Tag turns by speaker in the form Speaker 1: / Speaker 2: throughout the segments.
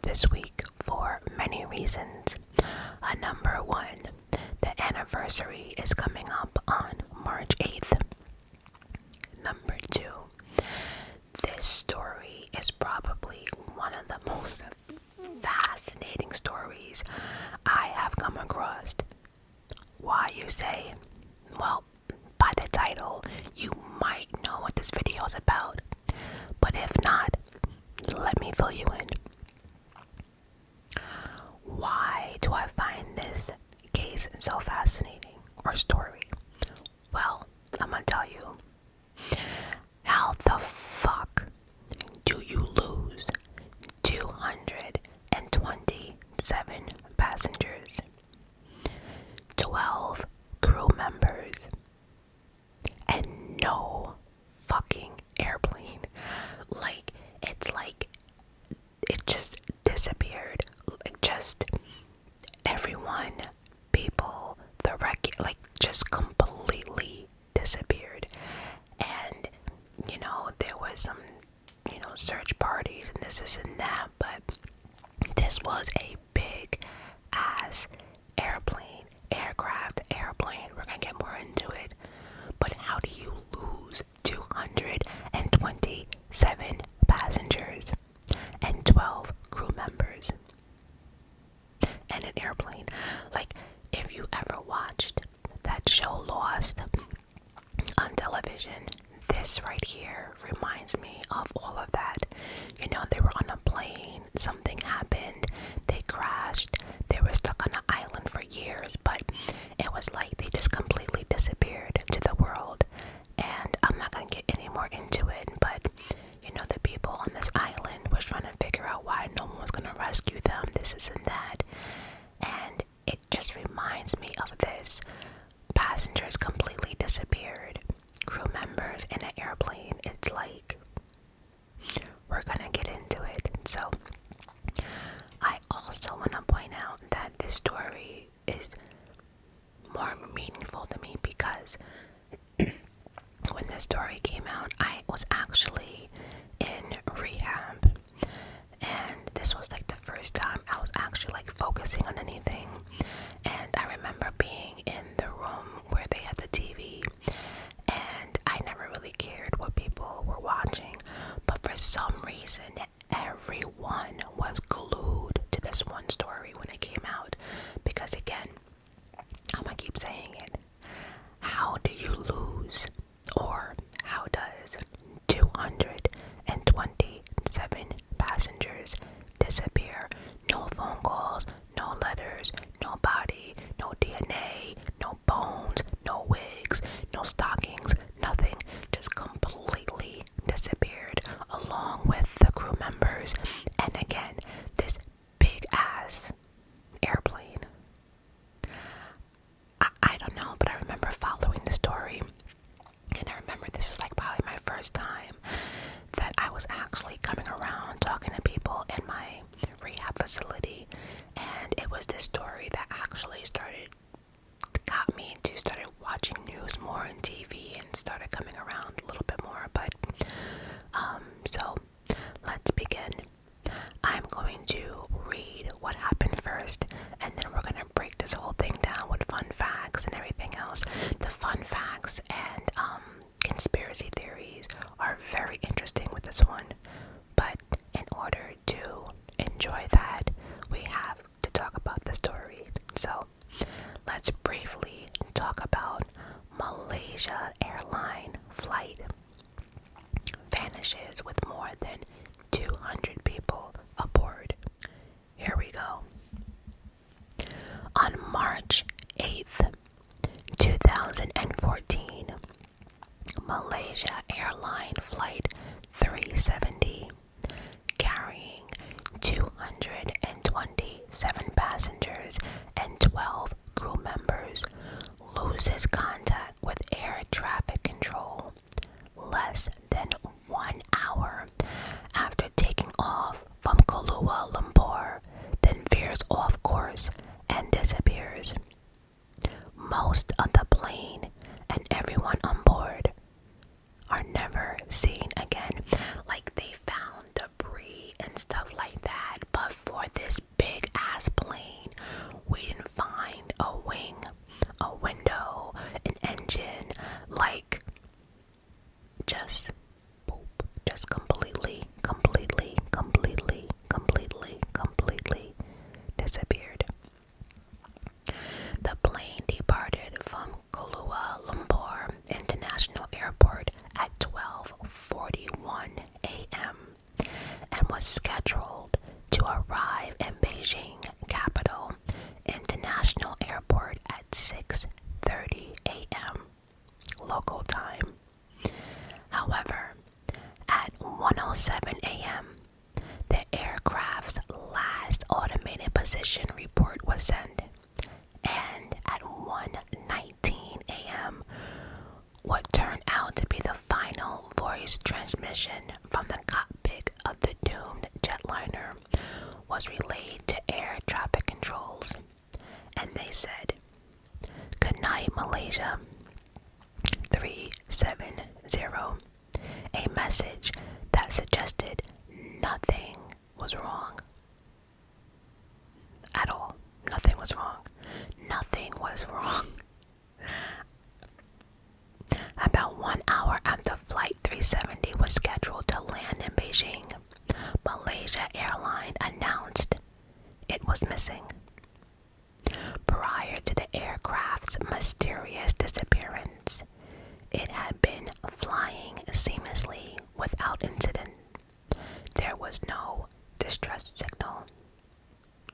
Speaker 1: this week for many reasons. Number one, the anniversary is coming up on March 8th. Number two, this story is probably one of the most fascinating stories I have come across. Why, you say? Well, by the title, you might know what this video is about. But if not, let me fill you in. Why do I find this case so fascinating, or story? Well, I'm gonna tell you. How the fuck do you lose 227 passengers, 12 crew members, and no fucking airplane? It's like it just disappeared. Just everyone, people, the wreckage, just completely disappeared. And there was some search parties and this and that, but this was a big ass airplane. We're gonna get more into it. But how do you lose 227 passengers and 12 crew members and an airplane? If you ever watched that show Lost on television, this right here reminds me of all of that. They were on a plane, something happened, they crashed, they were stuck on an island for years, but it was like they just completely disappeared to the world. And I'm not gonna get any more into it, but the people on this island was trying to figure out why no one was gonna rescue them, this and that. And it just reminds me of this. Passengers completely disappeared, crew members in an airplane. It's like, we're gonna get into it. So I also want to point out that this story is more meaningful to me because when this story came out, I was actually in rehab, and this was the first time I was actually focusing on anything. And I remember being in the room where they had the TV, and I never really cared what people were watching, but for some reason everyone was glued to this one story when it came out. Because again, I'm gonna keep saying it, how do you lose, or how does 227 passengers disappear? No phone calls, no letters, no body, no DNA, no bones, no wigs, no stockings, nothing. Just completely disappeared along with the crew members. And again, this big ass airplane. I don't know, but I remember following the story, and I remember this was probably my first time that I was actually coming around talking to people in my rehab facility. And it was this story that actually got me to started watching news more on TV and started coming around a little bit more. But so let's begin. I'm going to read what happened first, and then we're going to break this whole thing down with fun facts and everything else. The fun facts and conspiracy theories are very interesting with this one, but in order to enjoy that, we have to talk about the story. So let's briefly talk about Malaysia airline flight vanishes with more than 200 people aboard. Here we go. On March 8th, 2014, Malaysia Airline Flight 370, carrying 227 passengers and 12 crew members, loses contact with air traffic control less than 1 hour after taking off from Kuala Lumpur, then veers off course and disappears. Most of the plane and everyone on board are never seen again. They found debris and stuff like that, but for scheduled to arrive in Beijing Capital International Airport at 6:30 a.m. local time. However, at 1:07 a.m., the aircraft's last automated position report was sent, and at 1:19 a.m., what turned out to be the final voice transmission from the cockpit of the doomed jetliner was relayed to air traffic controls, and they said, "Good night, Malaysia 370," a message that suggested nothing was wrong at all. Nothing was wrong. Nothing was wrong. About 1 hour after Flight 370 was scheduled to land in Beijing, Malaysia Airlines announced it was missing. Prior to the aircraft's mysterious disappearance, it had been flying seamlessly without incident. There was no distress signal,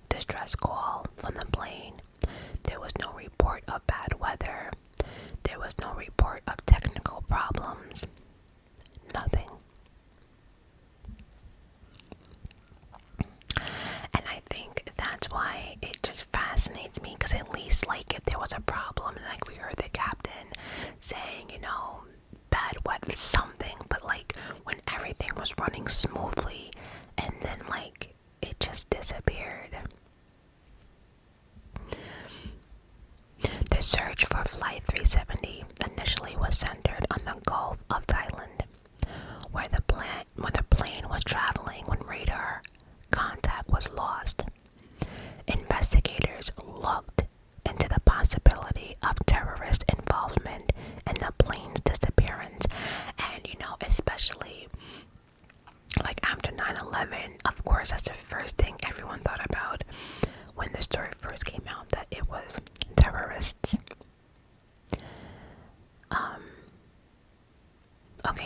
Speaker 1: distress call from the plane. There was no report of bad weather. There was no report of technical problems. Nothing. And I think that's why it just fascinates me, because at least, like, if there was a problem, like, we heard the captain saying, bad weather, something, but like, when everything was running smoothly, and then, like, it just disappeared. The search for Flight 370 initially was centered on the Gulf of Thailand, where the plane was traveling when radar contact was lost. Investigators looked into the possibility of terrorist involvement in the plane's disappearance, and especially like after 9/11, of course, that's the first thing everyone thought about when the story first came out, that it was terrorists.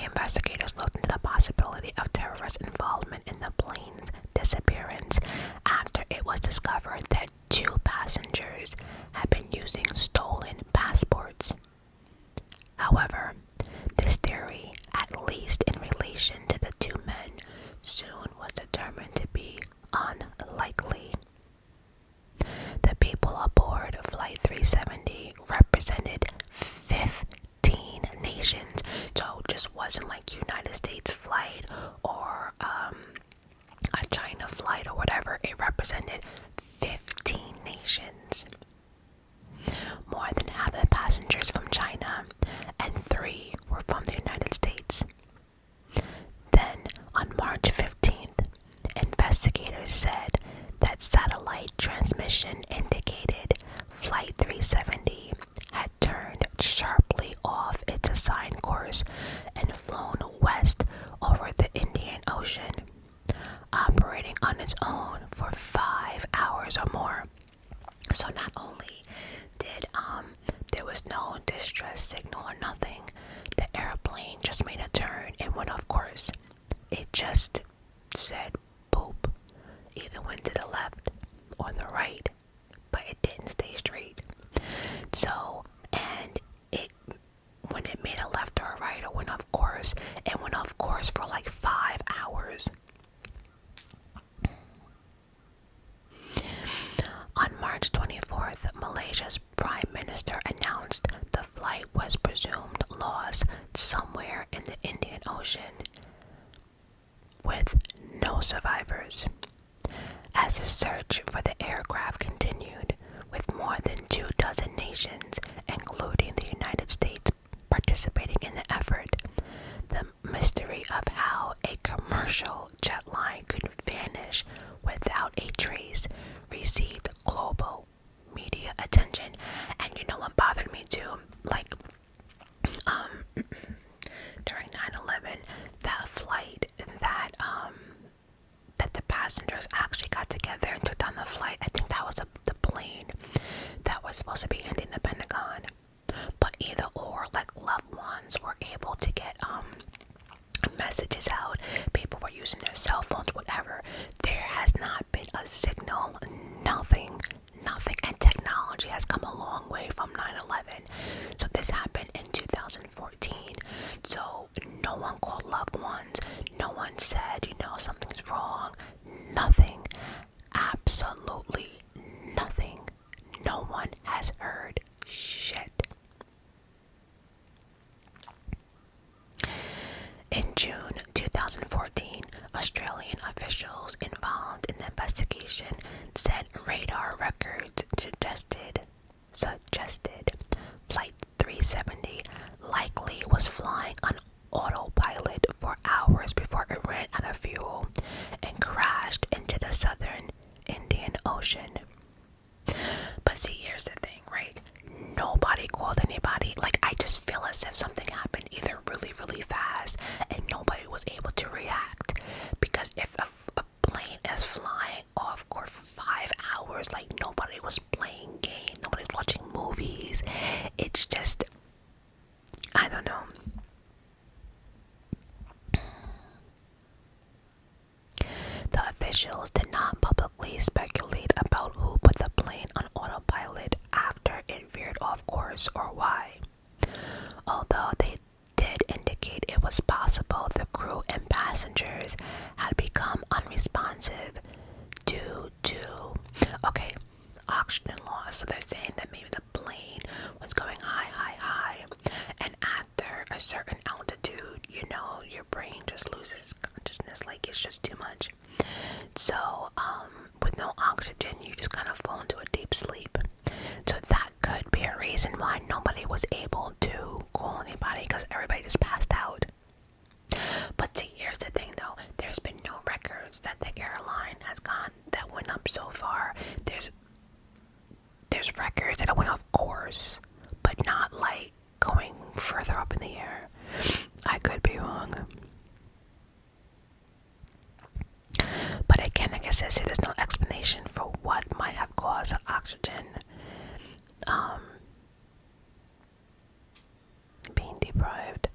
Speaker 1: Investigators looked into the possibility of terrorist involvement in the plane's disappearance after it was discovered that 2 passengers had been using stolen passports. However, this theory, at least in relation to the 2 men, soon was determined to be unlikely. The people aboard Flight 370 represented 15 nations, so it just wasn't like United States flight or a China flight or whatever. It represented 15 nations. More than half the passengers from China, and 3 were from the United States. Then, on March 15th, investigators said that satellite transmission indicated Flight 370 had turned sharply off its assigned course and flown west over the Indian Ocean, operating on its own for 5 hours or more. So not only did there was no distress signal or nothing, the airplane just made a turn and went off course. It just said boop, either went to the left or the right, but it didn't stay straight. So, and it, when it made a left or a right or went off course, it went off course for like 5 hours. On March 24th, Malaysia's Prime Minister announced the flight was presumed lost somewhere in the Indian Ocean, with no survivors. As the search for the aircraft continued, with more than 24 nations, including the United States, participating in the effort, the mystery of how a commercial jet line could vanish without a trace received global media attention. And you know what bothered me too? Like, during 9/11, that flight that the passengers actually got together and took down the flight, I think that was the plane that was supposed to be ending the Pentagon. But either or, like, loved ones were able to get messages out. People were using their cell phones, whatever, So no one called loved ones. No one said, something's wrong. Nothing. Absolutely nothing. No one has heard shit. In June 2014, Australian officials involved in the investigation said radar records suggested Flight 370 likely was flying on autopilot for hours before it ran out of fuel and crashed into the southern Indian Ocean. But see, here's the thing, right? Nobody called anybody. Like, I just feel as if something happened either really, really fast and nobody was able to react. Because if a plane is flying off course for 5 hours, like, nobody was playing games, nobody was watching movies. It's just, I don't know. The officials did not publicly speculate about who put the plane on autopilot after it veered off course or why, although they did indicate it was possible the crew and passengers had become unresponsive due to, oxygen loss. So they're saying that maybe the plane was going high, and after a certain altitude, your brain just loses consciousness, like it's just too much. So, with no oxygen, you just kind of fall into a deep sleep. So that could be a reason why nobody was able to call anybody, because everybody just passed out. But see, here's the thing though, there's been no records that the airline has gone that went up so far. There's records that it went off course, but not like going further up in the air. I could be wrong. But again, like I said, there's no explanation for what might have caused the oxygen being deprived.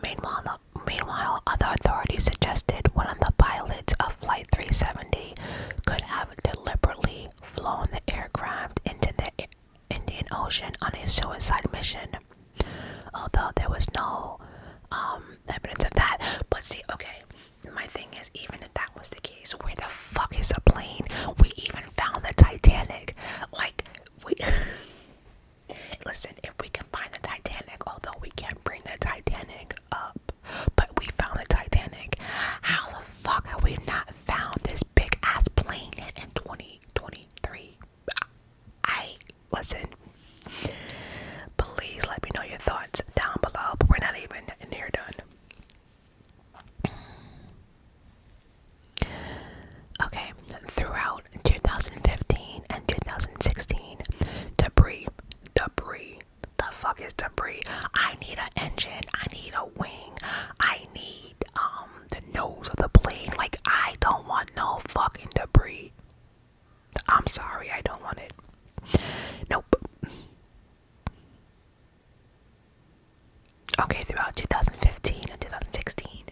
Speaker 1: Meanwhile, other authorities suggested one of the pilots of Flight 370 could have deliberately flown the aircraft into the Indian Ocean on a suicide mission, although there was no evidence of that. But see, okay, my thing is, even if that was the case, where the fuck is the plane? We even found the Titanic. Listen, if we can find the Titanic, although we can't bring the Titanic up, but we found the Titanic, how the fuck have we not found this big ass plane in 2023? Listen, please let me know your thoughts down below, but we're not even near done. Okay, throughout 2015 and 2016, debris. The fuck is debris? I need an engine. I need a wing. I need the nose of the plane. Like, I don't want no fucking debris. I'm sorry, I don't want it. Nope. Okay, throughout 2015 and 2016,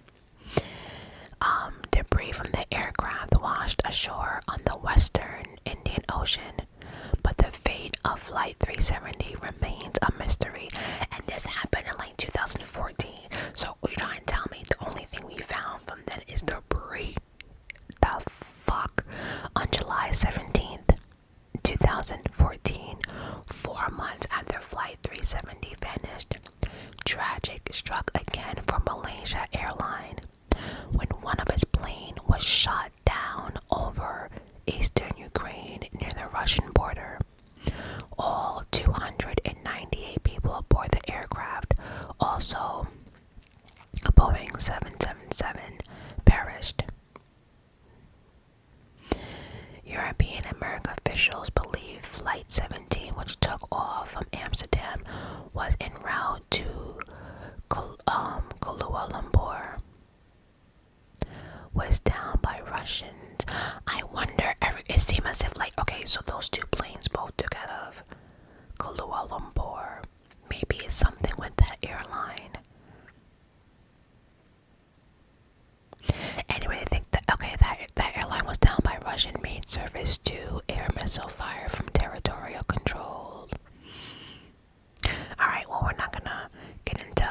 Speaker 1: debris from the aircraft washed ashore on the western Indian Ocean, but the fate of Flight 370 remains a mystery. And this happened in like 2014. So you're trying to tell me the only thing we found from then is debris? The fuck? On July 17th, 2014, 4 months after Flight 370 vanished, tragic struck again for Malaysia Airline when one of its planes was shot down over eastern Ukraine near the Russian border. All 298 people aboard the aircraft, also a Boeing 777, perished. European American officials believe Flight 17, which took off from Amsterdam, was en route to Kuala Lumpur, was down by Russians. I wonder, it seems as if so those two planes both took out of Kuala Lumpur. Maybe it's something with that airline. Anyway, I think that airline was down by Russian-made service to air missile fire from territorial control. Alright, well, we're not gonna get into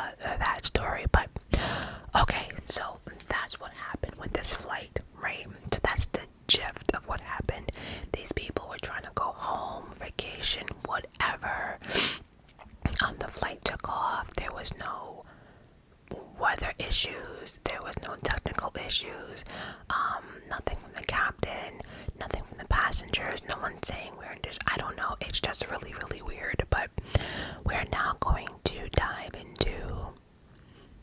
Speaker 1: was no weather issues, there was no technical issues, nothing from the captain, nothing from the passengers, no one saying we're in this. I don't know, it's just really, really weird. But we're now going to dive into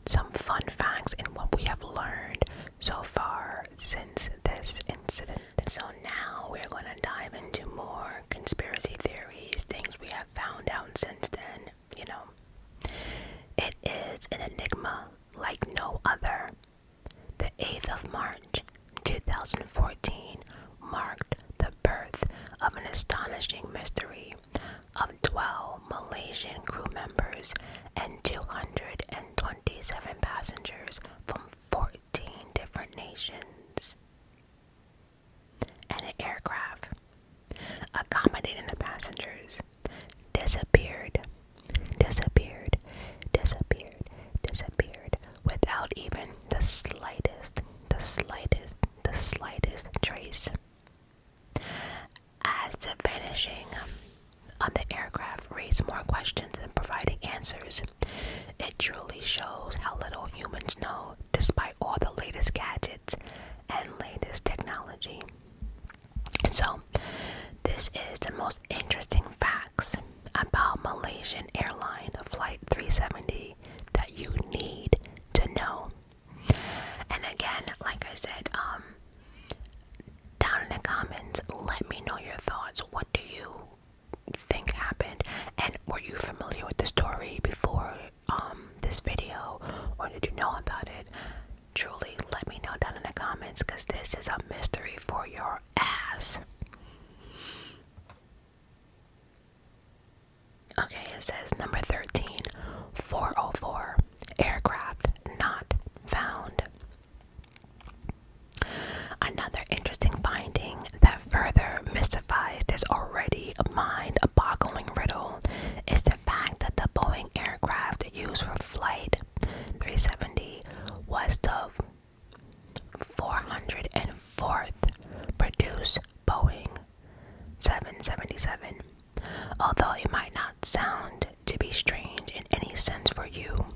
Speaker 1: some fun facts and what we have learned so far since this incident. So now we're going to dive into more conspiracy theories, things we have found out since then. You know, it is an enigma like no other. The 8th of March 2014 marked the birth of an astonishing mystery of 12 Malaysian crew members and 227 passengers from 14 different nations. And an aircraft accommodating the passengers disappeared without even the slightest trace. As the vanishing of the aircraft raised more questions than providing answers, it truly shows how little humans know despite all the latest gadgets and latest technology. So, this is the most interesting facts about Malaysian airline flight 370 that you need to know. And again, like I said, down in the comments, let me know your thoughts. What do you think happened? And were you familiar with the story before this video, or did you know about it? Truly, let me know down in the comments, because this is a mystery for your ass. Okay, it says number 13, 404, aircraft not found. Another interesting finding that further mystifies this already mind-boggling riddle is the fact that the Boeing aircraft used for Flight 370 was the 404th produced Boeing 777. Although it might not sound to be strange in any sense for you,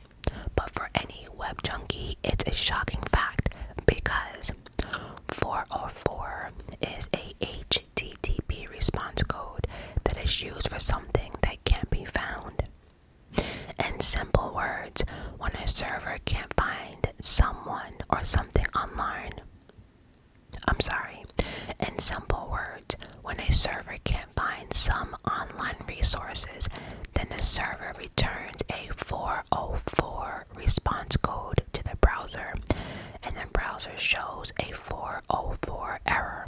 Speaker 1: but for any web junkie, it's a shocking fact, because 404 is a HTTP response code that is used for something that can't be found. In simple words, when a server can't find someone or something online, in simple words, when a server can't find some online resources, then the server returns a 404 response code to the browser, and the browser shows a 404 error.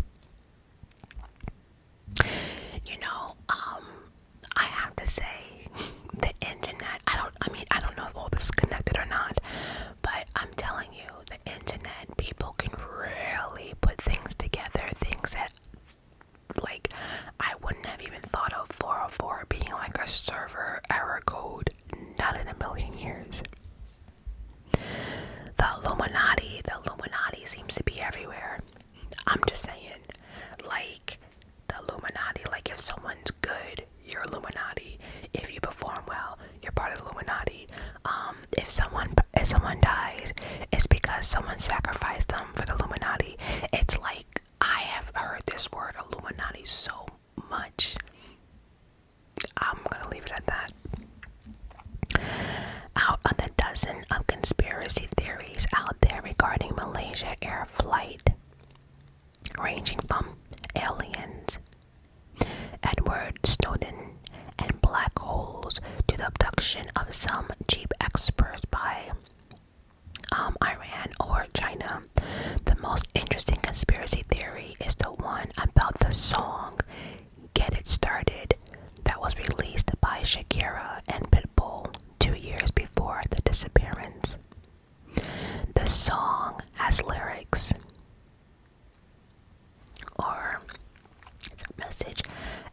Speaker 1: You know, I have to say, the internet, I don't know if all this is connected or not, but I'm telling you, the internet, people can really put things together, things that, like, I wouldn't have even thought of 404 being like a server error code, not in a million years. The Illuminati seems to be everywhere. I'm just saying, like, the Illuminati, like, if someone's good, you're Illuminati. If you perform well, you're part of the Illuminati. If someone dies, it's because someone sacrificed them for the Illuminati. It's like, I have heard this word Illuminati so much. I'm gonna leave it at that. Out of the dozen of conspiracy theories out there regarding Malaysia Air flight, ranging from aliens, Edward Snowden, and black holes, to the abduction of some cheap experts by Iran or China, the most interesting conspiracy theory is the one about the song Get It Started that was released by Shakira and Pitbull 2 years before the disappearance. The song has lyrics, or it's a message,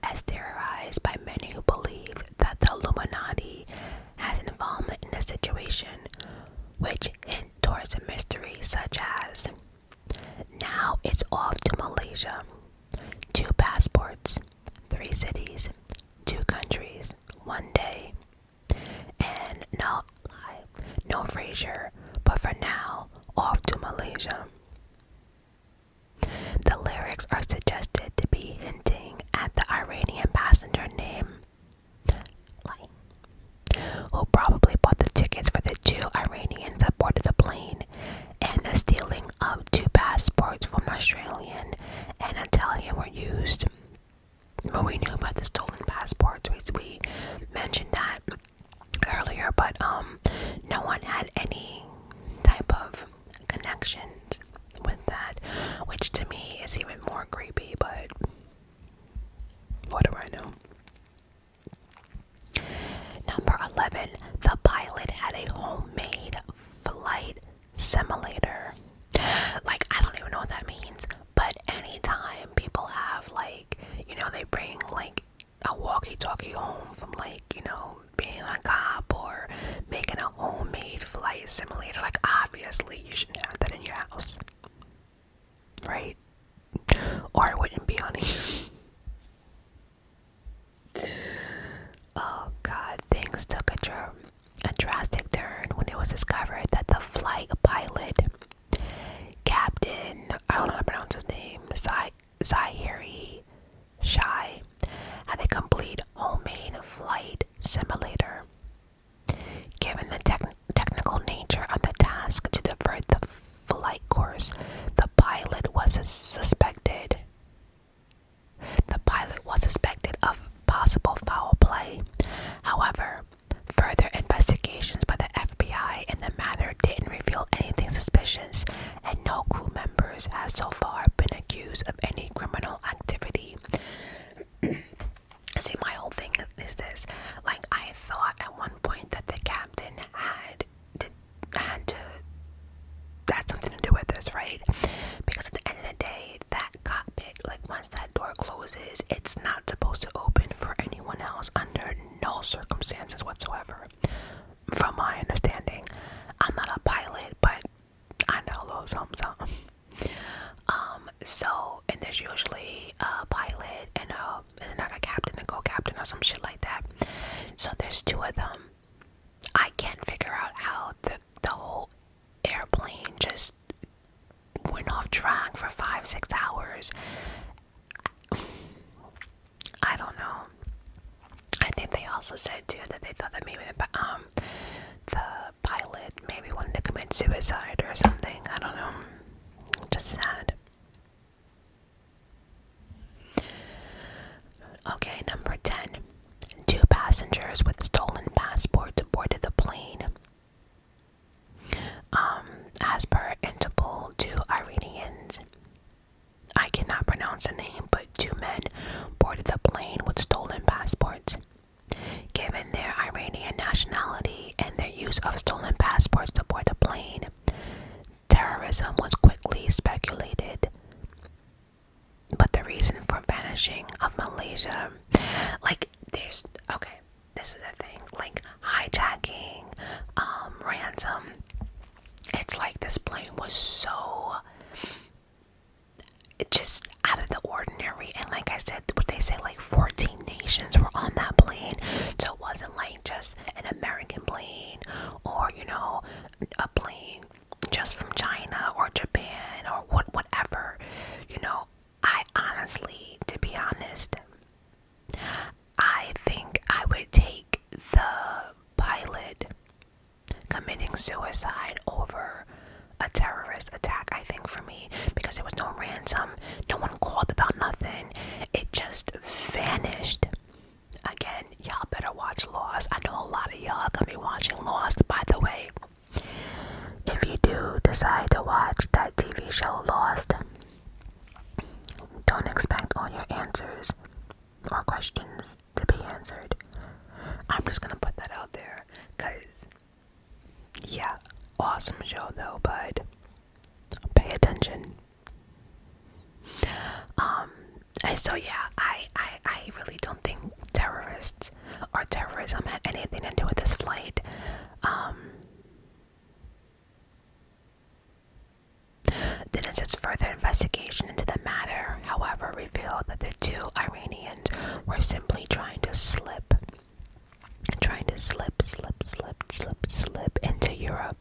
Speaker 1: as theorized by many who believe that the Illuminati has involvement in the situation, which hint towards a mystery such as, now it's off to Malaysia, 2 passports, 3 cities, 2 countries, 1 day, and no lie. no Fraser, but for now, off to Malaysia. The lyrics are suggested to be hinting at the Iranian passenger named Lai, who probably bought the tickets for the 2 Iranians that boarded the plane, and the stealing of 2 passports from Australian and Italian were used. But we knew about the stolen passports. We mentioned that earlier, but no one had any type of connections with that, which to me is even more creepy, but what do I know? Number 11, the pilot had a homemade flight simulator. Like, I don't even know what that means, but anytime people have, like, you know, they bring like a walkie-talkie home from, like, you know, being a cop or making a homemade flight simulator, like, obviously you shouldn't have that in your house, right? Or it wouldn't be on here. Oh god, things took a drastic turn when it was discovered that the flight pilot, Captain, I don't know how to pronounce his name, Zahiri Shai, had a complete homemade flight simulator. Given the technical nature of the task to divert the flight course, the pilot was suspected of possible foul play. However, further investigations by the FBI in the matter didn't reveal anything suspicious, and no crew members have so far been accused of any criminal activity. See, my whole thing is this. Like, I thought at one point that the captain had something to do with this, right? Because at the end of the day, that cockpit, like, once that door closes, it's not supposed to open for anyone else under no circumstances whatsoever, from my understanding. I'm not a pilot, but I know a little something. So, and there's usually a pilot and isn't there a captain, a co-captain, or some shit like that. So there's 2 of them. I can't figure out how the whole airplane just went off track for 5-6 hours. I don't know. I think they also said too that they thought that maybe the pilot maybe wanted to commit suicide or something. I don't know. Just sad. Okay, number 10. 2 passengers with stolen passports boarded the plane. As per Interpol, 2 Iranians, I cannot pronounce the name, but 2 men boarded the plane with stolen passports. Given their Iranian nationality and their use of stolen passports to board the plane, terrorism was quickly speculated. But the reason for vanishing of Malaysia, like, this is the thing, like, hijacking, ransom, it's like this plane was so just out of the ordinary, and like I said, what they say, like 14 nations were on that plane, so it wasn't like just an American plane, or, you know, a plane just from China or Japan or whatever, you know. I honestly, to be honest, I think I would take the pilot committing suicide over a terrorist attack, I think, for me, because there was no ransom, no one called about nothing, it just vanished. Again, y'all better watch Lost. I know a lot of y'all gonna be watching Lost, by the way. If you do decide to watch that TV show Lost, don't expect all your answers or questions to be answered. I'm just gonna put that out there, cause yeah, awesome show though, but pay attention. And so yeah, I really don't think terrorists or terrorism had anything to do with this flight. Dennis's further investigation into the matter, however, revealed that the 2 Iranians were simply trying to slip into Europe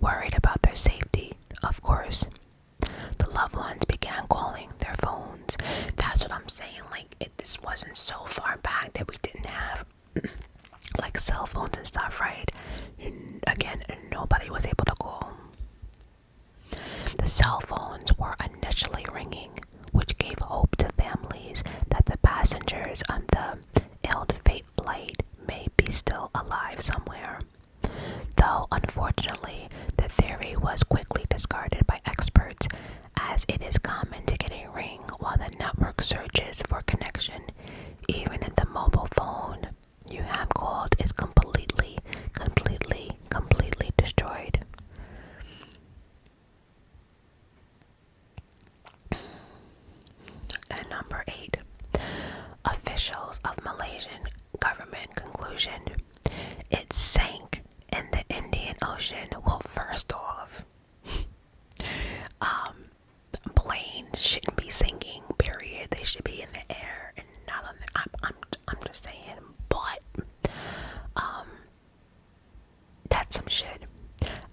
Speaker 1: Worried about their safety, of course, the loved ones began calling their phones. That's what I'm saying. Like, this wasn't so far back that we didn't have like cell phones and stuff, right? Again, nobody was able to call. The cell phones were initially ringing, which gave hope to families that the passengers on the ill-fated flight may be still alive somewhere. Though, unfortunately, the theory was quickly discarded by experts, as it is common to get a ring while the network searches for connection, even if the mobile phone you have called is completely destroyed. And number 8, officials of Malaysian government conclusion. It sank in the Indian Ocean. Well, first off, planes shouldn't be sinking, period. They should be in the air and not on the, I'm just saying, but that's some shit.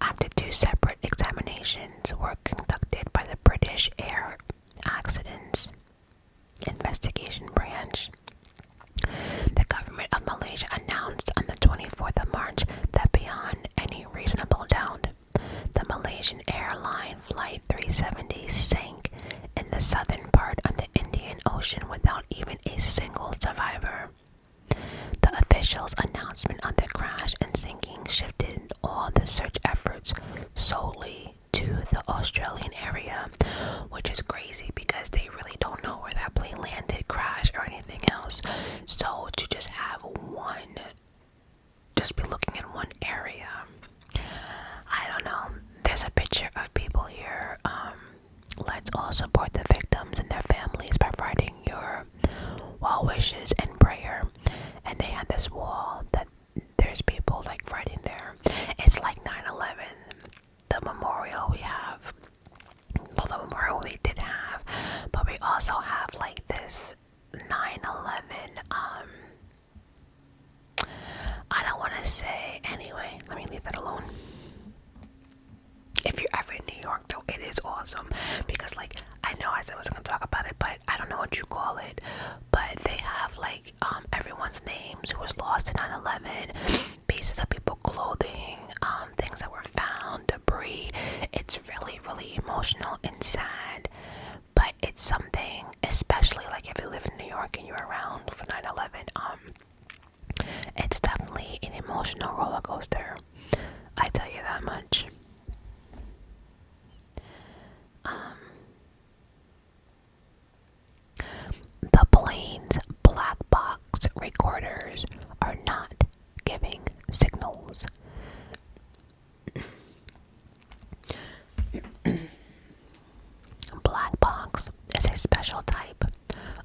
Speaker 1: After 2 separate examinations were conducted by the British Air Accidents Investigation Branch, the government of Malaysia announced on the 24th of March that beyond any reasonable doubt, the Malaysian airline Flight 370 sank in the southern part of the Indian Ocean without even a single survivor. The officials' announcement of the crash and sinking shifted all the search efforts solely to the Australian area, which is crazy because they really don't know where that plane landed, crashed, or anything else. So to just have just be looking in one area, I don't know. There's a picture of people here. Let's all support the victims and their families by writing your well wishes and prayer. And they had this wall that there's people like writing there. It's like 9/11, the memorial we have. Well, the memorial we did have, but we also have like this 9/11. I don't want to say. Anyway, let me leave that alone. If you're ever in New York, though, it is awesome because, like, I know I said I wasn't gonna talk about it, but I don't know what you call it. But they have like everyone's names who was lost in 9/11, pieces of people's clothing, things that were found, debris. It's really emotional and sad, but it's something, especially like if you live in New York and you're around for 9/11. It's definitely an emotional roller coaster. I tell you that much. The plane's black box recorders are not giving signals. Black box is a special type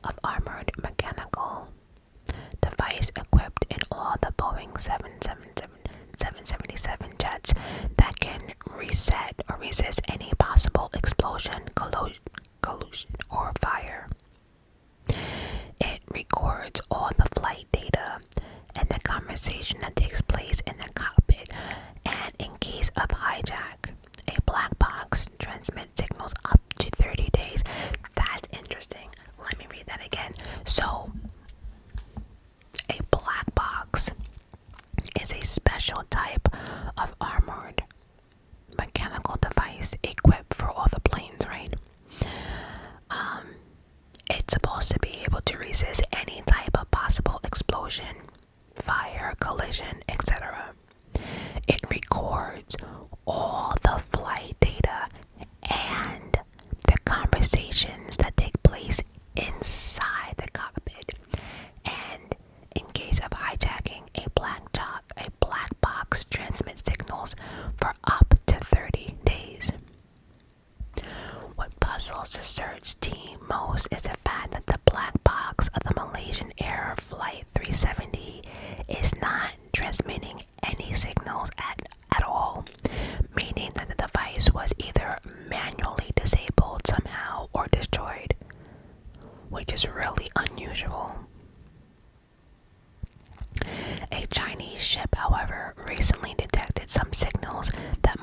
Speaker 1: of armored mechanical device equipped in all the Boeing 777 jets that can reset or resist any possible explosion, collision, or fire. It records all the flight data and the conversation that takes place in the cockpit, and in case of hijack, a black box transmits signals up to 30 days. That's interesting. Let me read that again. So, a black box is a special type of armored mechanical device equipped for all the planes, right? It's supposed to be able to resist any type of possible explosion, fire, collision, etc. It records all the flight data and the conversations that take place inside the cockpit. And in case of hijacking, a black box transmits signals for up to 30 days. What puzzles the search team most is the fact that the black box of the Malaysian Air Flight 370 is not transmitting any signals at all, meaning that the device was either manually disabled somehow or destroyed, which is really unusual. A Chinese ship, however, recently detected some signals that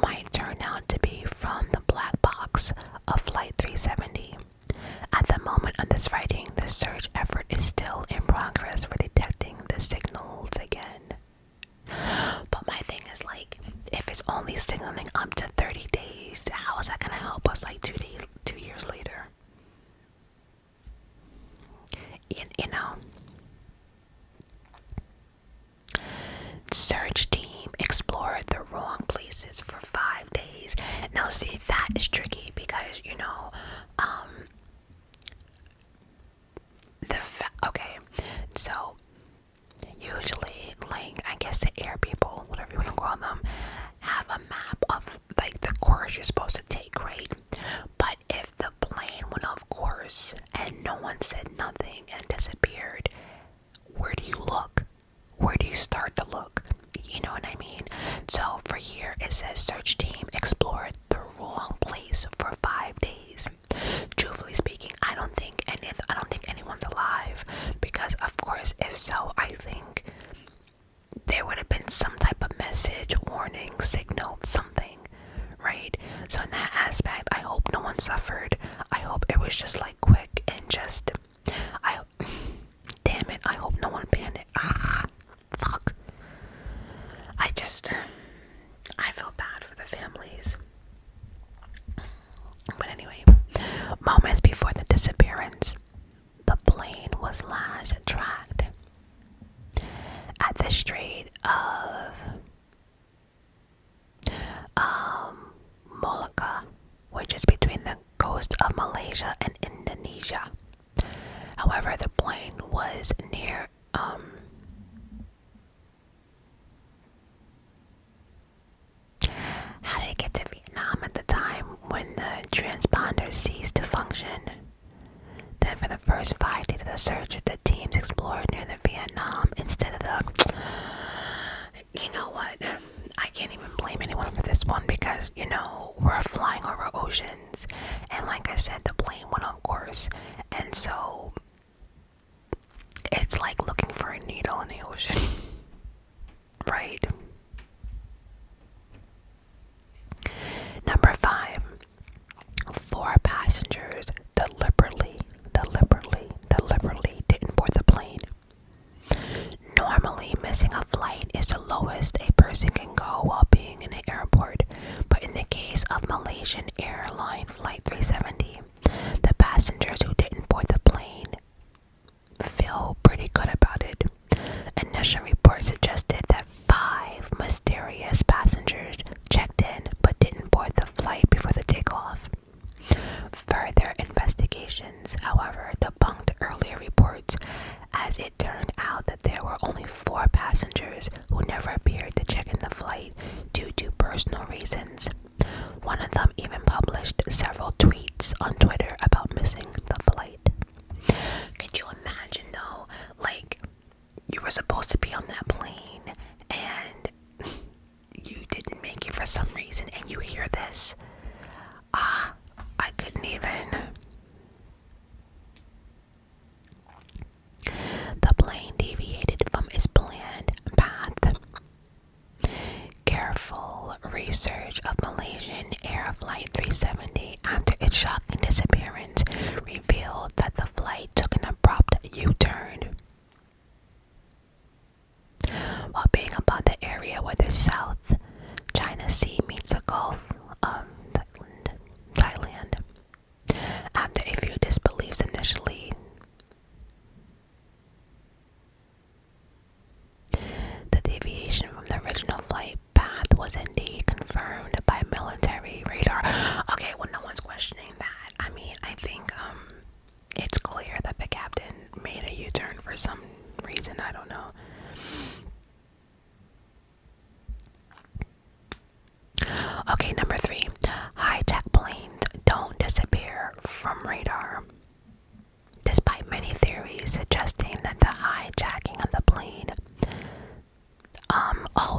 Speaker 1: only signaling up to 30 days. How is that gonna help us like 2 years later? You know. Search team explored the wrong places for 5 days. Now see, that is tricky because okay, so usually, like, I guess the air people, whatever you want to call them, have a map of like the course you're supposed to take, right? But if the plane went off course and no one said nothing and disappeared, where do you look? Where do you start to look? You know what I mean? So for here it says search team explored the wrong place for 5 days. Truthfully speaking, I don't think anyone's alive, because of course, if so, I think there would have been some type of message, warning, signal, something, right? So in that aspect, I hope no one suffered. I hope it was just like quick and just, damn it, I hope no one panicked. Fuck. I feel bad for the families. But anyway, moments before the disappearance, the plane was last tracked at the Strait of Malacca, which is between the coast of Malaysia and Indonesia. However, the plane was near how did it get to Vietnam at the time when the transponder ceased to function? Then for the first 5 days of the search, the teams explored near the Vietnam instead of the... You know what? I can't even blame anyone for this one because, we're flying over oceans. And like I said, the plane went off course. And so, it's like looking for a needle in the ocean. Right? Number 5. 4 passengers deliberately didn't board the plane. Normally, missing a flight is the lowest a person can go while being in an airport, but in the case of Malaysian Airline Flight 370, the passengers who didn't board the plane feel pretty good about it. Initial reports suggested that 5 mysterious passengers checked in but didn't board the flight before the takeoff. Further investigations, however, debunked earlier reports, as it turned out that there were only 4 passengers who never appeared to check in the flight due to personal reasons. One of them even published several tweets on Twitter about missing the flight. Could you imagine though, like, you were supposed to be on that plane and you didn't make it for some reason and you hear this? I couldn't even. The plane deviated from its planned path. Careful research of Malaysian Air Flight 370 after its shocking disappearance revealed that the flight took an abrupt U-turn. While being above the area where the South China Sea meets the Gulf of Thailand. After a few disbeliefs initially, the deviation from the original flight path was indeed confirmed by military radar. Okay, well, no one's questioning that. I mean, I think it's clear that the captain made a U-turn for some reason. I don't know. Okay, number 3. Hijacked planes don't disappear from radar. Despite many theories suggesting that the hijacking of the plane,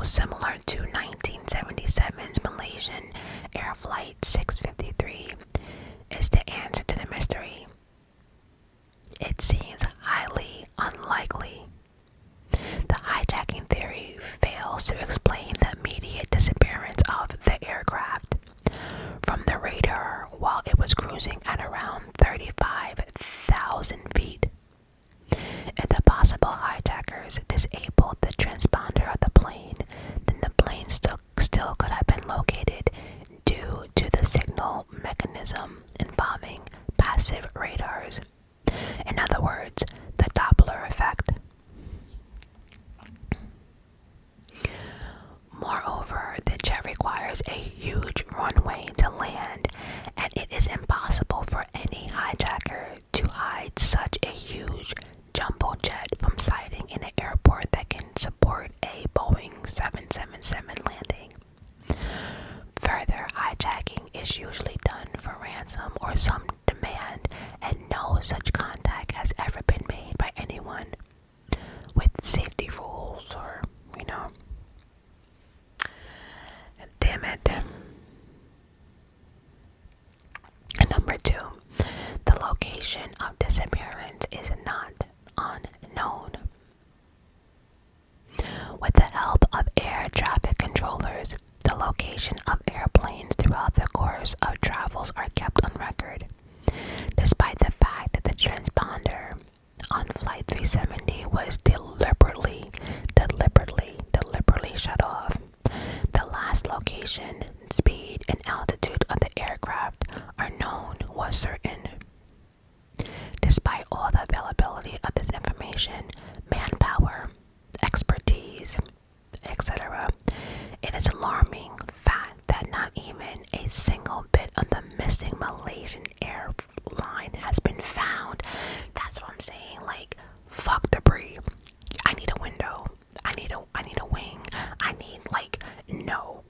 Speaker 1: similar to 1977's Malaysian Air Flight 653, is the answer to the mystery, it seems highly unlikely. The hijacking theory fails to explain the immediate disappearance of the aircraft from the radar while it was cruising at around 35,000 feet. If the possible hijackers disabled the transponder of the plane, then the plane still could have been been located due to the signal mechanism involving passive radars. In other words, the Doppler effect. Moreover, the jet requires a huge runway to land, and it is impossible for any hijacker to hide such a huge jumbo jet from sighting in an airport that can support a Boeing 777 landing. Further, hijacking is usually done for ransom or some demand, and no such contact has ever been made by anyone with safety rules or, damn it. Number 2, the location of disappearance is not unknown. With the help of air traffic controllers, the location of airplanes throughout the course of travels are kept on record. Despite the fact that the transponder on Flight 370 was deliberately shut off, the last location, speed, and altitude of the aircraft are known was certain. Despite all the availability of this information, manpower, expertise, etc., it is alarming fact that not even a single bit of the missing Malaysian airline has been found. That's what I'm saying. Like, fuck debris. I need a window. I need a wing. I need, no.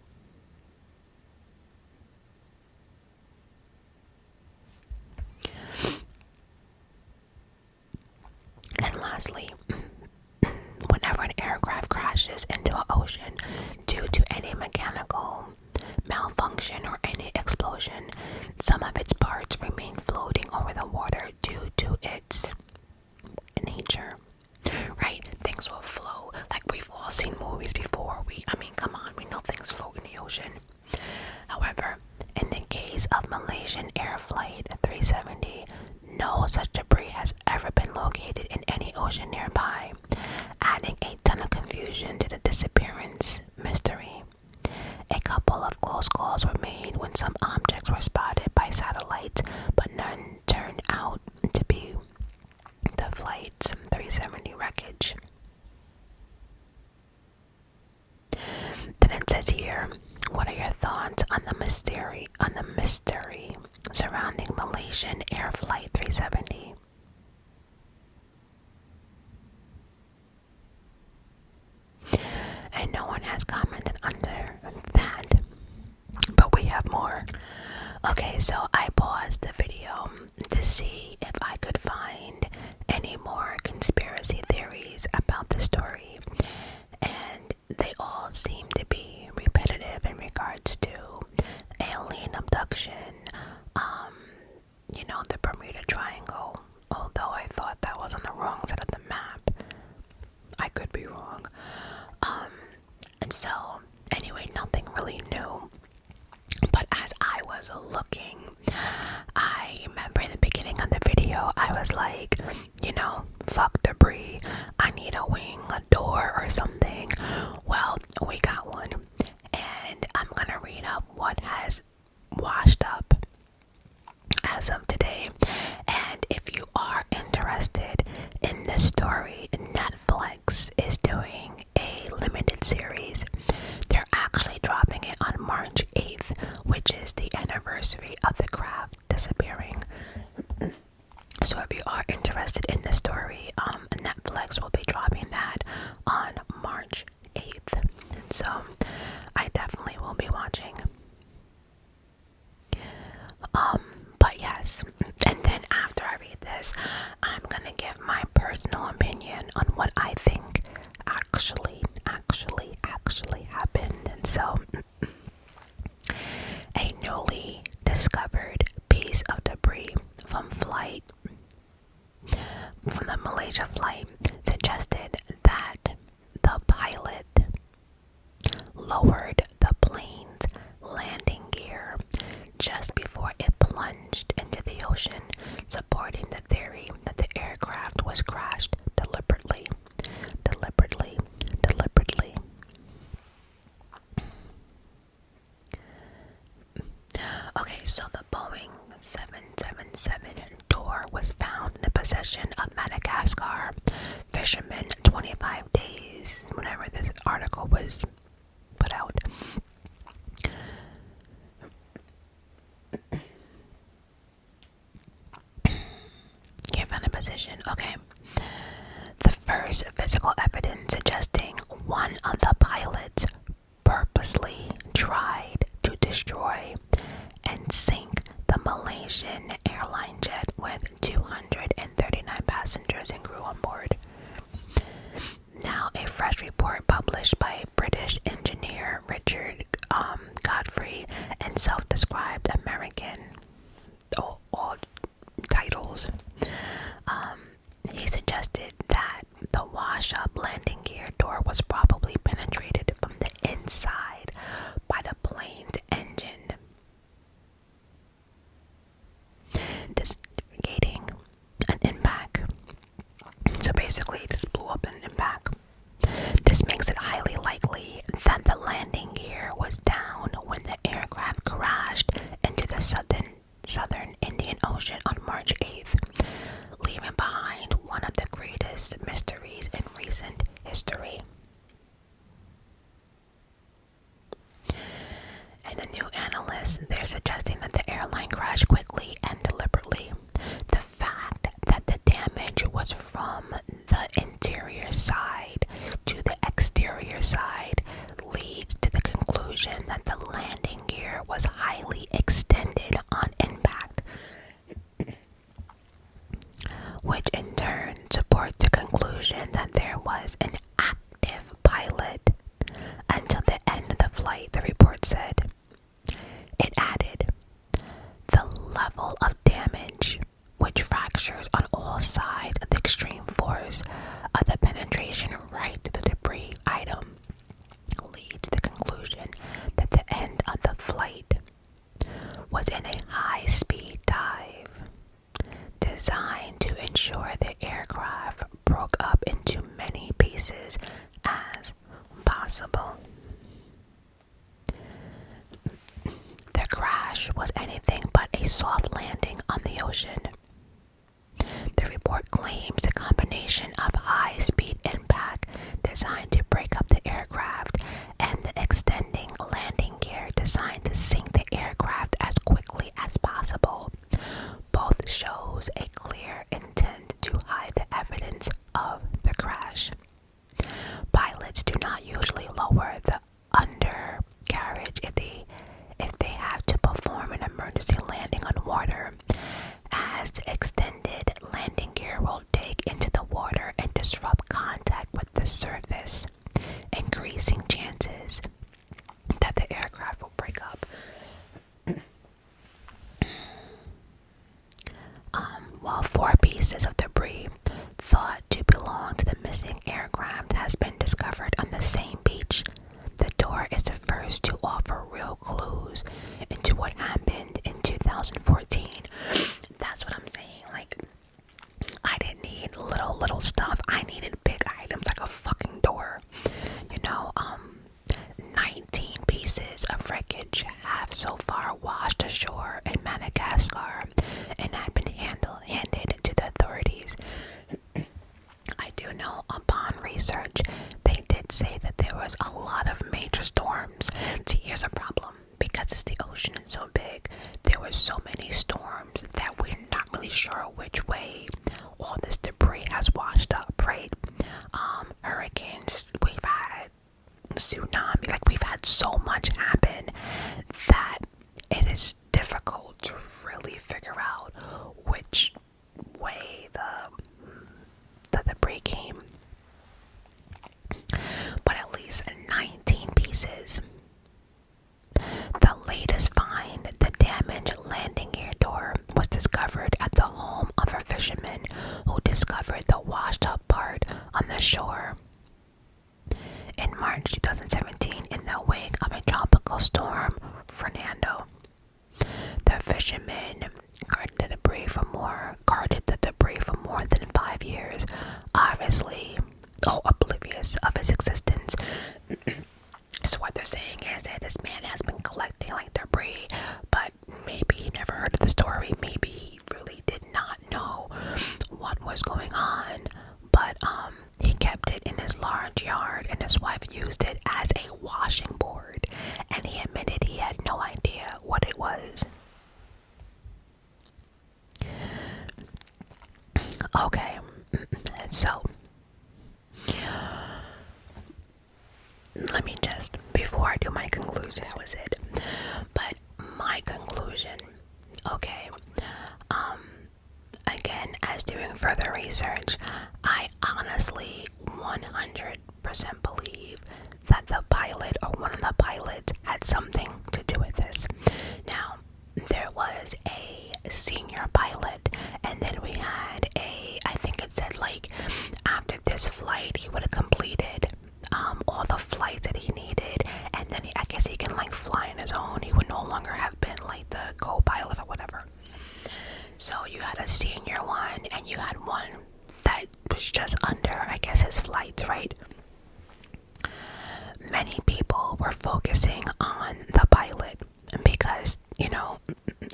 Speaker 1: And lastly, whenever an aircraft crashes into an ocean due to any mechanical malfunction or any explosion, some of its parts remain floating over the water due to its nature. Right? Things will float. Like, we've all seen movies before. Come on, we know things float in the ocean. However, in the case of Malaysian Air Flight 370, no such debris has ever been located in any ocean nearby, adding a ton of confusion to the disappearance mystery. A couple of close calls were made when some objects were spotted by satellites, but none turned out to be the Flight 370 wreckage. Then it says here, what are your thoughts on the mystery surrounding Malaysian Air Flight 370? And no one has commented under that, but we have more. Okay, so I paused the video to see if I could find any more conspiracy theories about the story, and they all seem to be repetitive in regards to alien abduction, the Bermuda Triangle, although I thought that was on the wrong side of the map. I could be wrong. And so, anyway, nothing really new. But as I was looking, I remember in the beginning of the video, I was like, fuck debris. I need a wing, a door, or something. Well, we got one. And I'm gonna read up what has washed up as of today. And if you are interested in this story, Netflix is doing a limited series. They're actually dropping it on March 8th, which is the anniversary of the craft disappearing. So if you are interested in the story, Netflix will be dropping that on March 8th. So I definitely will be watching. But yes, and then after I read this, I'm gonna give my personal opinion on what I think actually happened. And so, a newly discovered piece of debris from the Malaysia flight suggested that the pilot lowered the plane's landing gear just before it plunged into the ocean, supporting the theory that the aircraft was crashed deliberately. Okay, so the Boeing 777 door was found in the possession of Madagascar fishermen 25 days whenever this article was put out. You found a position, okay. The first physical evidence suggesting one of the pilots purposely tried to destroy and sink the Malaysian airline jet with 239 passengers and crew on board. Now, a fresh report published by British engineer Richard Godfrey and self-described American, all titles, he suggested that the wash-up landing gear door was probably penetrated from the inside by the plane's engine, dissipating an impact. So basically, it just blew up an impact. This makes it highly likely that the landing gear was down when the aircraft crashed into the southern Indian Ocean on March 8th, leaving behind one of the greatest mysteries in recent history. And the new analysts, they're suggesting that the airline crashed quickly and deliberately. The fact that the damage was from the interior side to the exterior side leads to the conclusion that the landing gear was highly extended on impact, which in turn supports the conclusion that there was an active pilot until the end of the flight, the report said. It added, the level of damage, which fractures on all sides of the extreme force of the penetration right to the debris item, leads to the conclusion that the end of the flight was in a high-speed dive designed to ensure the aircraft broke up into many pieces as possible. The crash was anything but a soft landing on the ocean. The report claims a combination of high-speed impact designed to break up the aircraft and the extending landing gear designed to sink the aircraft as quickly as possible. Both shows a clear intent to hide the evidence of the crash. Pilots do not usually lower the undercarriage if they have to perform an emergency landing on water, as the extended landing gear will dig into the water and disrupt contact with the surface, increasing chances that the aircraft will break up. While 4 pieces of debris thought to belong to the missing aircraft has been discovered on the same beach, the door is the first to offer real clues into what happened in 2014. That's what I'm saying. Like, I didn't need little stuff. I needed big items like a fucking door. 19 pieces of wreckage have so far washed ashore in Madagascar and have been handed to the authorities. I do know upon research, they did say that there was a lot of major storms. See, here's a problem. Because it's the ocean and so big, there were so many storms that we're not really sure which way all this debris has washed up, right? Hurricanes, we've had tsunami, like we've had so much happen that it is difficult to really figure out which way the debris came. But at least 19 pieces. The latest find, the damaged landing gear door, was discovered at the home of a fisherman who discovered the washed up part on the shore. In March 2017, in the wake of a tropical storm, Fernando, the fisherman guarded the debris for more than 5 years, obviously, oblivious of its existence. So what they're saying is that this man has been collecting like debris, but maybe heard of the story. Maybe he really did not know what was going on, but he kept it in his large yard, and his wife used it as a washing board, and he admitted he had no idea what it was. Okay, so let me just, before I do my conclusion, that was it. But my conclusion, okay, again, as doing further research, I honestly 100% believe that the pilot or one of the pilots had something to do with this. Now, there was a senior pilot, and then we had I think it said like after this flight he would have completed all the flights that he needed, and then I guess he can like fly on his own. He would no longer have been like the co-pilot or whatever. So you had a senior one, and you had one that was just under, I guess, his flights, right? Many people were focusing on the pilot because, you know,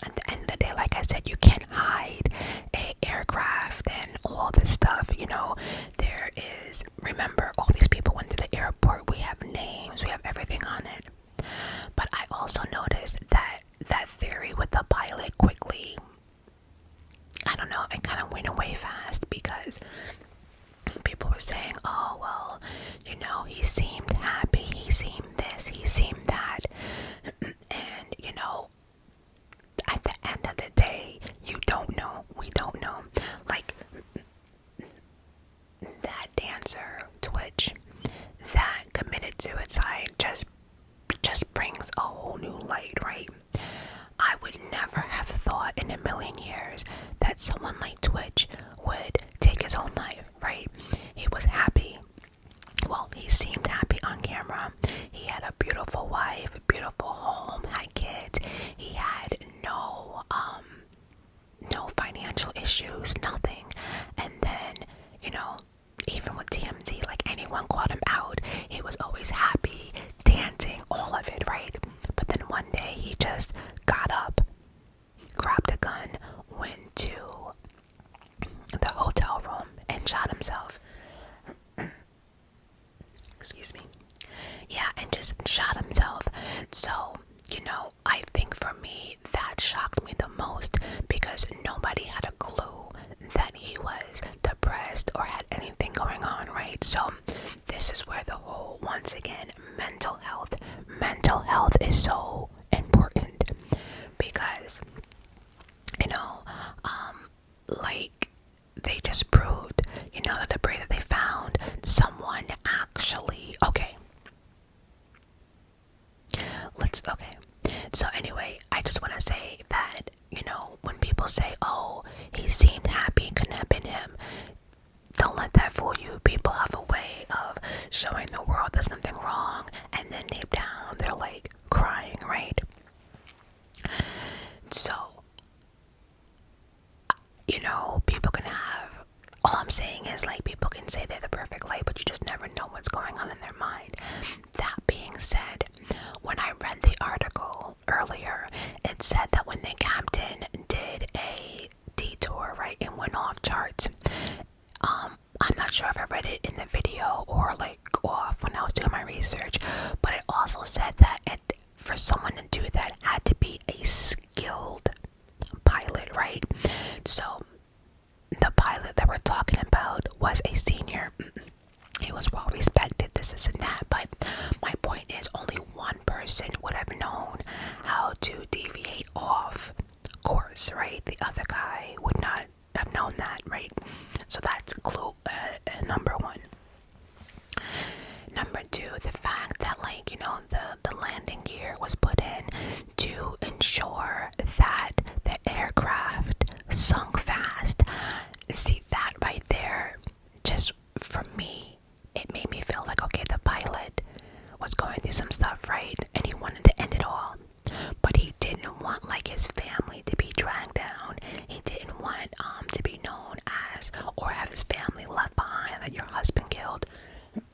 Speaker 1: at the end of the day, like I said, you can't hide a aircraft and all this stuff. You know, there is, remember, all these people went to the airport. We have names, we have everything on it. But I also noticed that that theory with the pilot quickly, I don't know, it kind of went away fast, because people were saying, oh, well, you know, he seemed happy, he seemed this, he seemed that. And, you know, at the end of the day, you don't know. We don't know. Like, that dancer, Twitch, that committed suicide just brings a whole new light, right? I would never have thought in a million years that someone like Twitch would take his own life, right? He was happy. Well, he seemed happy on camera. He had a beautiful wife, a beautiful home, had kids. He had no financial issues, nothing. And then, you know, even with TMZ, like anyone caught him out, he was always happy, dancing, all of it, right? But then one day he just got up, grabbed a gun, went to the hotel room and shot himself. Excuse me. Yeah, and just shot himself. So, you know, I think for me, that shocked me the most, because nobody had a clue that he was depressed or had anything going on, right? So this is where the whole, once again, mental health is so important, because, you know, like, they just proved, you know, that the debris that they found, someone actually, okay, so anyway, I just want to say that, you know, when people say, oh, he seemed happy, couldn't have been him, don't let that fool you. People have a way of showing the world there's nothing wrong, and then deep down they're like crying, right? So, you know, people can have, all I'm saying is, like, people can say they're the perfect light, but you just never know what's going on in their mind. That being said, when I read the article earlier, it said that when the captain did a detour, right, and went off charts, I'm not sure if I read it in the video or like off when I was doing my research, but it also said that for someone to do that had to be a skilled pilot, right? So the pilot that we're talking about was a senior. He was well respected, this and that, but my point is, only one person would have known how to deviate off course, right? The other guy would not have known that, right? So that's clue number one. Number two, the fact that, like, you know, the landing gear was put in to ensure that the aircraft sunk fast. See, that right there, just for me, it made me feel like, okay, the pilot was going through some stuff, right? And he wanted to end it all. But he didn't want, like, his family to be dragged down. He didn't want to be known as, or have his family left behind, that your husband killed,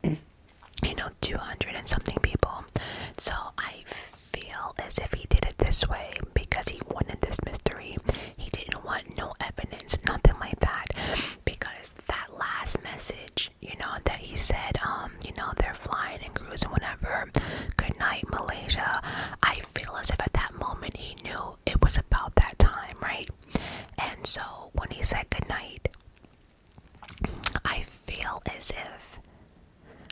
Speaker 1: you know, 200 and something people. So I feel as if he did it this way because he wanted this mystery. knew it was about that time, right? And so when he said goodnight, I feel as if,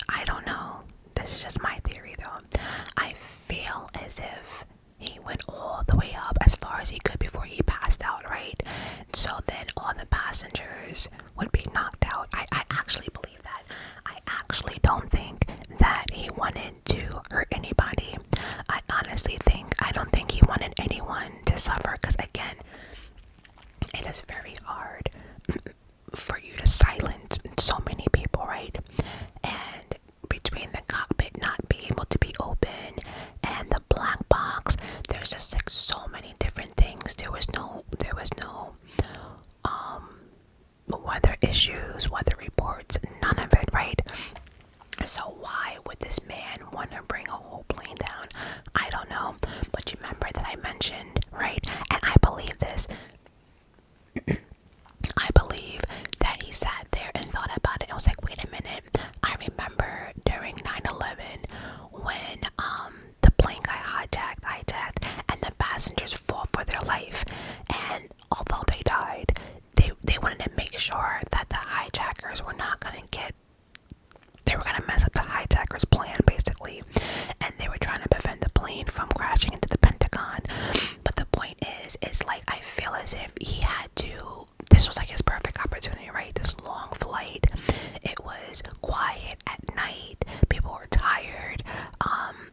Speaker 1: I don't know, this is just my theory though, I feel as if he went all the way up as far as he could before he passed out, right? So then all the passengers would be knocked out. I actually believe that. I actually don't think that he wanted to hurt anybody. I don't think he wanted anyone to suffer, because again, it is very hard for you to silence so many people, right? And between the cockpit not being able to be open and the black box, there's just like so many different things. There was no weather issues, weather reports, none of it, right? So why would this man want to bring a whole plane down? I don't know. But you remember that I mentioned, right? And I believe this. I believe that he sat there and thought about it and was like, wait a minute. I remember during 9/11 when the plane got hijacked, and the passengers fought for their life. And although they died, they wanted to make sure that the hijackers were not going to they were going to mess up the hijackers' plan, basically. And they were trying to prevent the plane from crashing into the Pentagon. But the point is like, I feel as if he had to, this was like his perfect opportunity, right? This long flight. It was quiet at night. People were tired.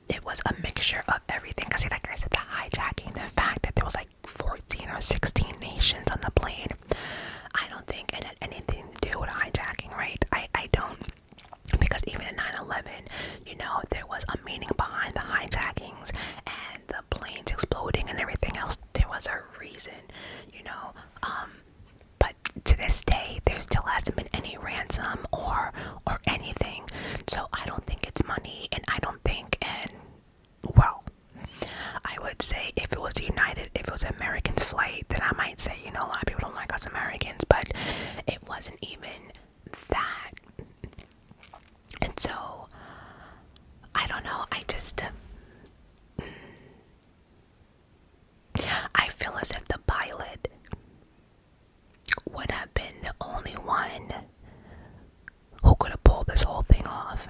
Speaker 1: It was a mixture of everything. Because like I said, the hijacking, the fact that there was like 14 or 16 nations on the plane, I don't think it had anything to do with hijacking, right? I don't. Because even in 9/11, you know, there was a meaning behind the hijackings and the planes exploding and everything else. There was a reason, you know. But to this day, there still hasn't been any ransom or anything. So I don't think it's money, and I don't think, and well, I would say if it was American's flight, then I might say, you know, a lot of people don't like us Americans, but it wasn't even that. And so, I don't know, I feel as if the pilot would have been the only one who could have pulled this whole thing off.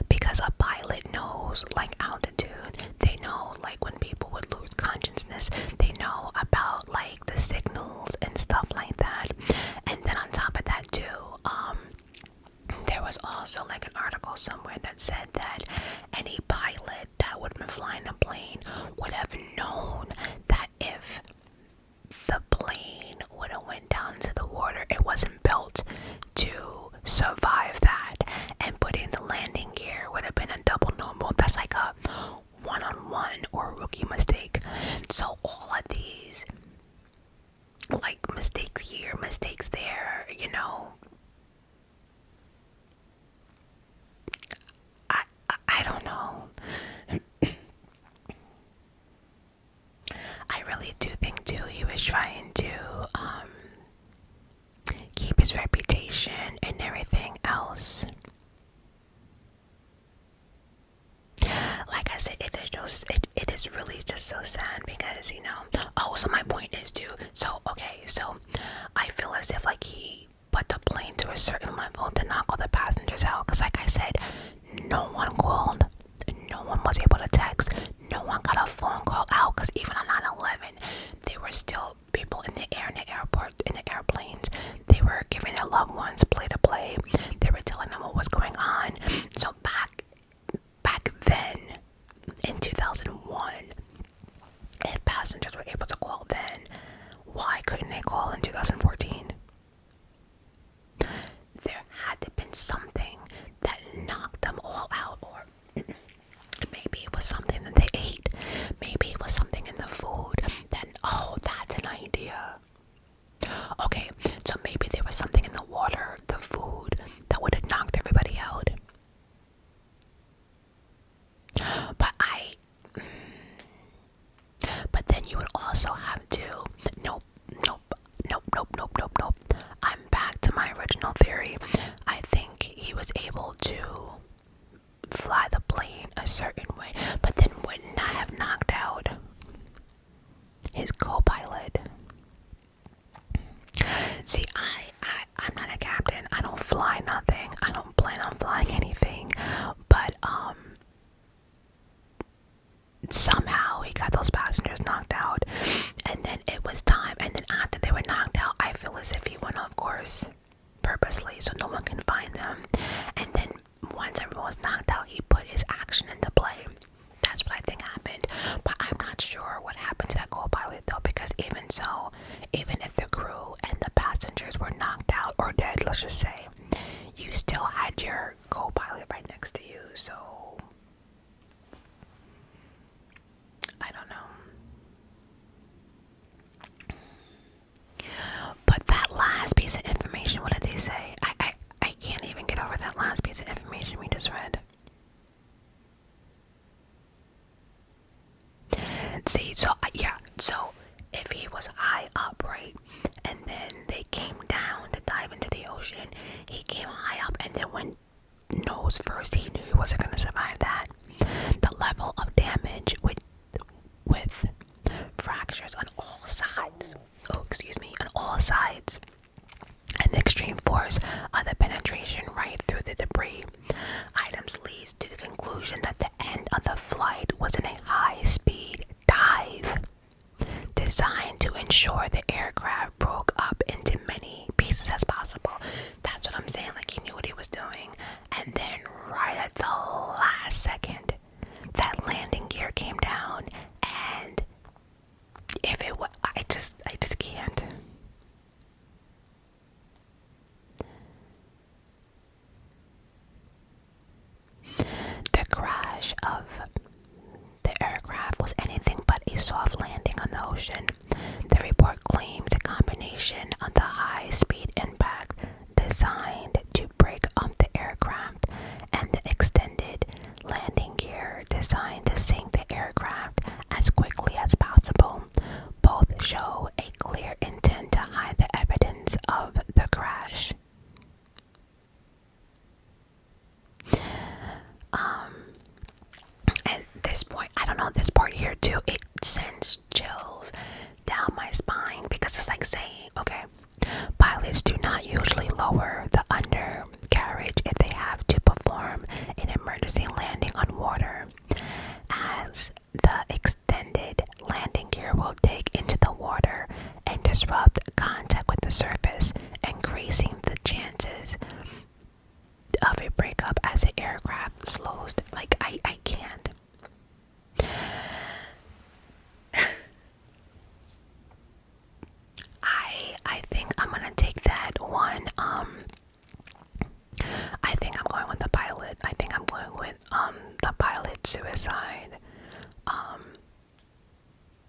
Speaker 1: Because a pilot knows, like, altitude. They know, like, when people would lose consciousness. They know about, like, the signals and stuff like that. And then on top of that, too, there was also like an article somewhere that said that any pilot that would have been flying the plane would have known that if the plane would have went down into the water, it wasn't built to survive that, and putting the landing gear would have been a double normal. That's like a one-on-one or rookie mistake. So all of these, like, mistakes here, mistakes there, you know, I don't know. I really do think too he was trying to keep his reputation and everything else. Like I said, it is really just so sad because, you know, so my point is too, so I feel as if like he put the plane to a certain level to knock all the passengers out, because like I said, no one called, no one was able to text, no one got a phone call out, because even on 9/11, there were still people in the air, in the airport, in the airplanes. They were giving their loved ones play-to-play. They were telling them what was going on. So back then, in 2001, if passengers were able So even if the crew and the passengers were knocked out or dead, let's just say, you still had your co-pilot right next to you. So I don't know. But that last piece of information, what did they say? I can't even get over that last piece of information we just read. See, so yeah, so if he was high up, right, and then they came down to dive into the ocean, he came high up and then went nose first. He knew he wasn't going to survive that. The level of damage with fractures on all sides, on all sides, and the extreme force of the penetration right through the debris items leads to the conclusion that the end of the flight was in a high-speed dive designed to ensure the aircraft broke up into many pieces as possible. That's what I'm saying, like he knew what he was doing. And then right at the last second, that landing gear came down, and if it was, I just can't. The crash of the aircraft was anything but a soft landing on the ocean. The report claims a combination of the high-speed impact designed to break up the aircraft and the extended landing gear designed to sink the aircraft as quickly as possible both show a clear intent to hide the evidence of the crash. At this point, I don't know, this part here too, it sends chills down my spine because it's like saying, okay, pilots do not usually lower the undercarriage if they have to perform an emergency landing on water, as the extended landing gear will dig into the water and disrupt contact with the surface, increasing the chances of a breakup as the aircraft slows. Like, I can't. I think I'm gonna take that one. I think I'm going with the pilot. I think I'm going with the pilot suicide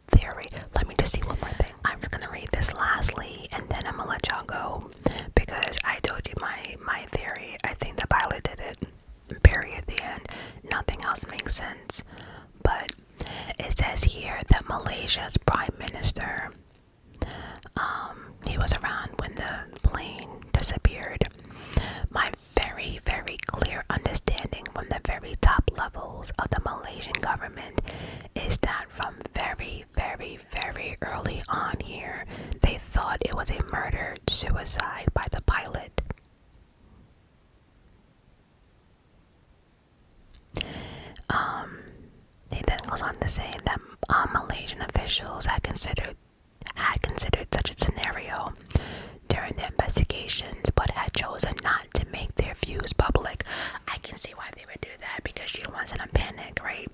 Speaker 1: theory. Let me just see one more thing. I'm just gonna read this lastly and then I'm gonna let y'all go because I told you my theory. I think the pilot did it. Period. The end. Nothing else makes sense. But it says here that Malaysia's Prime Minister, he was around when the plane disappeared. My very, very clear understanding from the very top levels of the Malaysian government is that from very, very, very early on here, they thought it was a murder-suicide by the pilot. He then goes on to say that Malaysian officials had considered such a scenario during the investigations, but had chosen not to make their views public. I can see why they would do that, because you don't want to send them panic, right?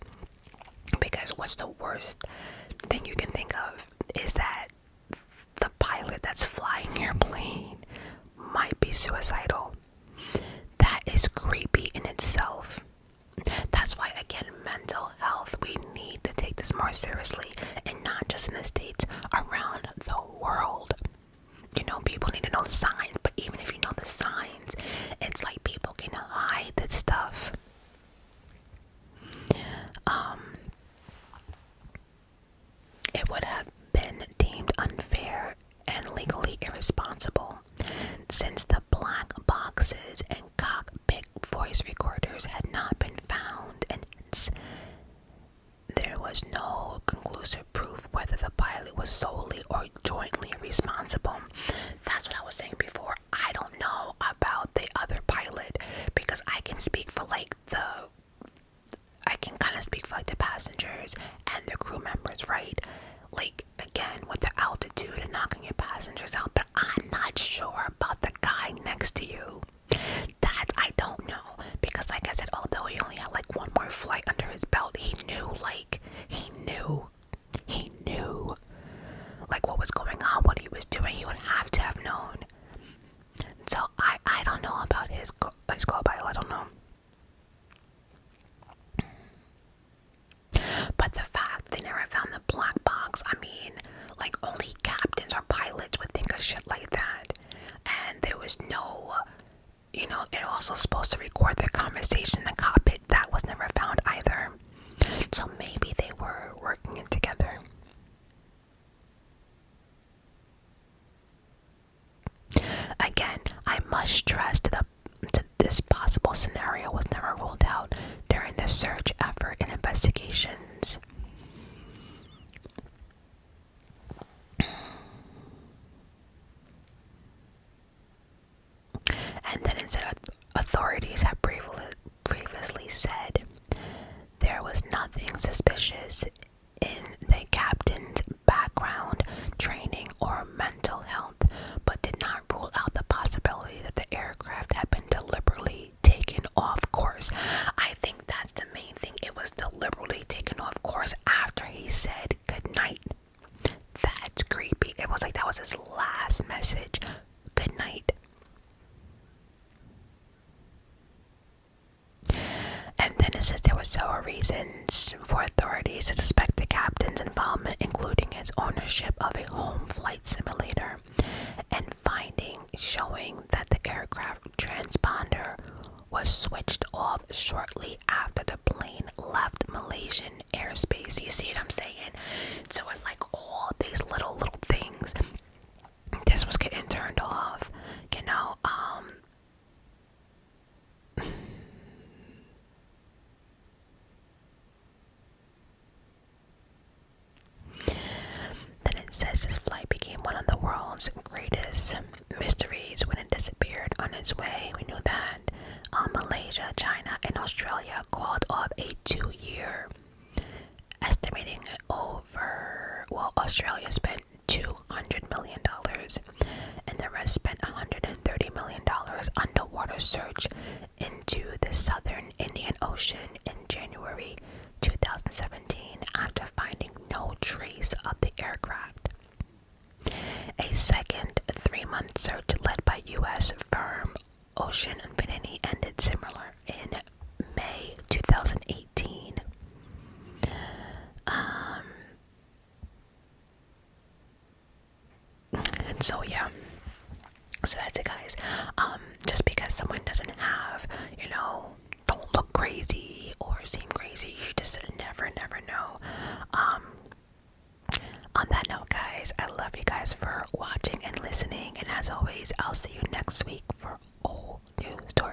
Speaker 1: Because what's the worst thing you can think of is that the pilot that's flying your plane might be suicidal. That is creepy in itself. That's why, again, mental health, we need to take this more seriously, and not just in the States, around the world. You know, people need to know the signs, but even if you know the signs, it's like people can hide that stuff. It would have been deemed unfair and legally irresponsible, since the black boxes and cockpit voice recorders had not been found, and hence there was no conclusive proof whether the pilot was solely or jointly responsible. That's what I was saying before. I don't know about the other pilot, because I can speak for the passengers and the crew members, right? Like, again, with the altitude and knocking your passengers out, but I'm not sure about the guy next to you. That I don't know, because like I said, although he only had like one more flight under his belt, he knew like what was going it also supposed to record their conversation in the cockpit. That was never found either. So maybe they were working it together. Again, I must stress that this possible scenario was never ruled out during the search effort and investigations. And then instead, authorities have previously said there was nothing suspicious in the captain's background, training, or mental health, but did not rule out the possibility that the aircraft had been deliberately taken off course. I think that's the main thing. It was deliberately taken off course after he said goodnight. That's creepy. It was like that was his last message. Good night. And then it says there were several reasons for authorities to suspect the captain's involvement, including his ownership of a home flight simulator and findings showing that the aircraft transponder was switched off shortly after the plane left Malaysian airspace. You see what I'm saying? So it's like all these little things. This was getting turned off, you know. Then it says his flight became one of the world's greatest mysteries when it disappeared on its way. We knew that. Malaysia, China, and Australia called off a 2-year, estimating it over. Well, Australia spent $200 million, and the rest spent $130 million underwater search into the southern Indian Ocean in January 2017 after finding no trace of the aircraft. A second 3-month search led by U.S. firm Ocean Infinity ended similar in May 2018. And so yeah, so that's it, guys. Just because someone doesn't have, don't look crazy or seem crazy, you just never know. On that note, guys, I love you guys for watching and listening, and as always, I'll see you next week for all new stories.